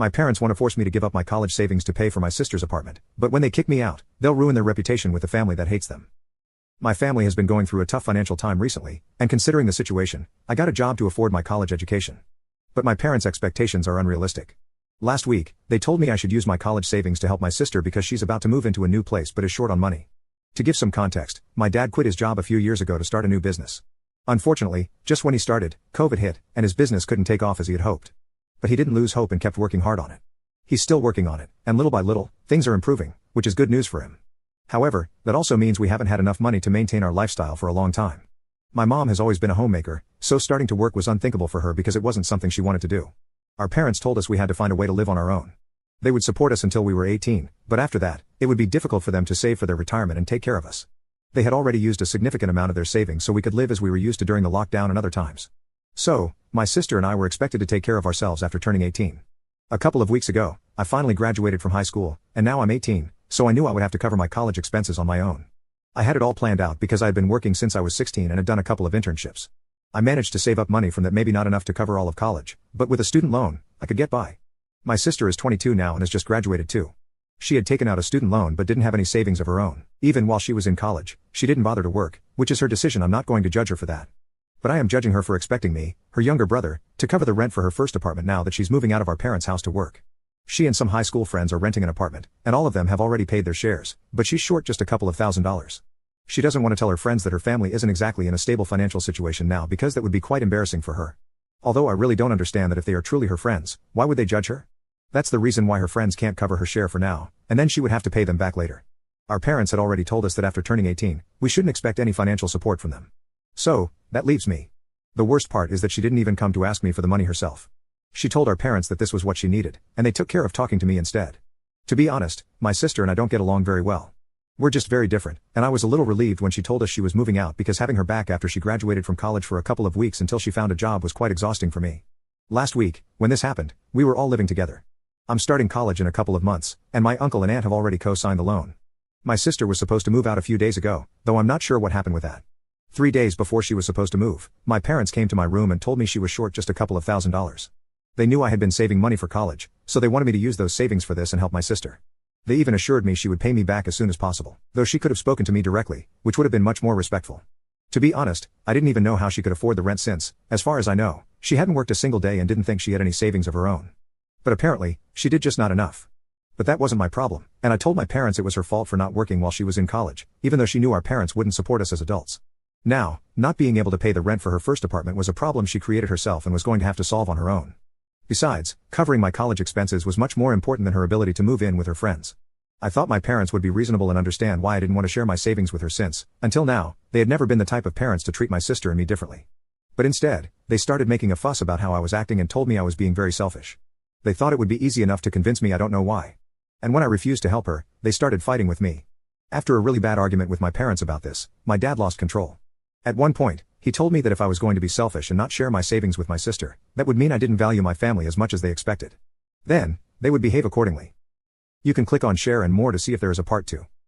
My parents want to force me to give up my college savings to pay for my sister's apartment, but when they kick me out, they'll ruin their reputation with the family that hates them. My family has been going through a tough financial time recently, and considering the situation, I got a job to afford my college education. But my parents' expectations are unrealistic. Last week, they told me I should use my college savings to help my sister because she's about to move into a new place but is short on money. To give some context, my dad quit his job a few years ago to start a new business. Unfortunately, just when he started, COVID hit, and his business couldn't take off as he had hoped. But he didn't lose hope and kept working hard on it. He's still working on it, and little by little, things are improving, which is good news for him. However, that also means we haven't had enough money to maintain our lifestyle for a long time. My mom has always been a homemaker, so starting to work was unthinkable for her because it wasn't something she wanted to do. Our parents told us we had to find a way to live on our own. They would support us until we were 18, but after that, it would be difficult for them to save for their retirement and take care of us. They had already used a significant amount of their savings so we could live as we were used to during the lockdown and other times. So, my sister and I were expected to take care of ourselves after turning 18. A couple of weeks ago, I finally graduated from high school, and now I'm 18, so I knew I would have to cover my college expenses on my own. I had it all planned out because I had been working since I was 16 and had done a couple of internships. I managed to save up money from that, maybe not enough to cover all of college, but with a student loan, I could get by. My sister is 22 now and has just graduated too. She had taken out a student loan but didn't have any savings of her own. Even while she was in college, she didn't bother to work, which is her decision. I'm not going to judge her for that. But I am judging her for expecting me, her younger brother, to cover the rent for her first apartment now that she's moving out of our parents' house to work. She and some high school friends are renting an apartment, and all of them have already paid their shares, but she's short just a couple of $1,000s. She doesn't want to tell her friends that her family isn't exactly in a stable financial situation now because that would be quite embarrassing for her. Although I really don't understand that if they are truly her friends, why would they judge her? That's the reason why her friends can't cover her share for now, and then she would have to pay them back later. Our parents had already told us that after turning 18, we shouldn't expect any financial support from them. So, that leaves me. The worst part is that she didn't even come to ask me for the money herself. She told our parents that this was what she needed, and they took care of talking to me instead. To be honest, my sister and I don't get along very well. We're just very different, and I was a little relieved when she told us she was moving out because having her back after she graduated from college for a couple of weeks until she found a job was quite exhausting for me. Last week, when this happened, we were all living together. I'm starting college in a couple of months, and my uncle and aunt have already co-signed the loan. My sister was supposed to move out a few days ago, though I'm not sure what happened with that. 3 days before she was supposed to move, my parents came to my room and told me she was short just a couple of $1,000s. They knew I had been saving money for college, so they wanted me to use those savings for this and help my sister. They even assured me she would pay me back as soon as possible, though she could have spoken to me directly, which would have been much more respectful. To be honest, I didn't even know how she could afford the rent since, as far as I know, she hadn't worked a single day and didn't think she had any savings of her own. But apparently, she did just not enough. But that wasn't my problem, and I told my parents it was her fault for not working while she was in college, even though she knew our parents wouldn't support us as adults. Now, not being able to pay the rent for her first apartment was a problem she created herself and was going to have to solve on her own. Besides, covering my college expenses was much more important than her ability to move in with her friends. I thought my parents would be reasonable and understand why I didn't want to share my savings with her since, until now, they had never been the type of parents to treat my sister and me differently. But instead, they started making a fuss about how I was acting and told me I was being very selfish. They thought it would be easy enough to convince me, I don't know why. And when I refused to help her, they started fighting with me. After a really bad argument with my parents about this, my dad lost control. At one point, he told me that if I was going to be selfish and not share my savings with my sister, that would mean I didn't value my family as much as they expected. Then, they would behave accordingly. You can click on share and more to see if there is a part 2.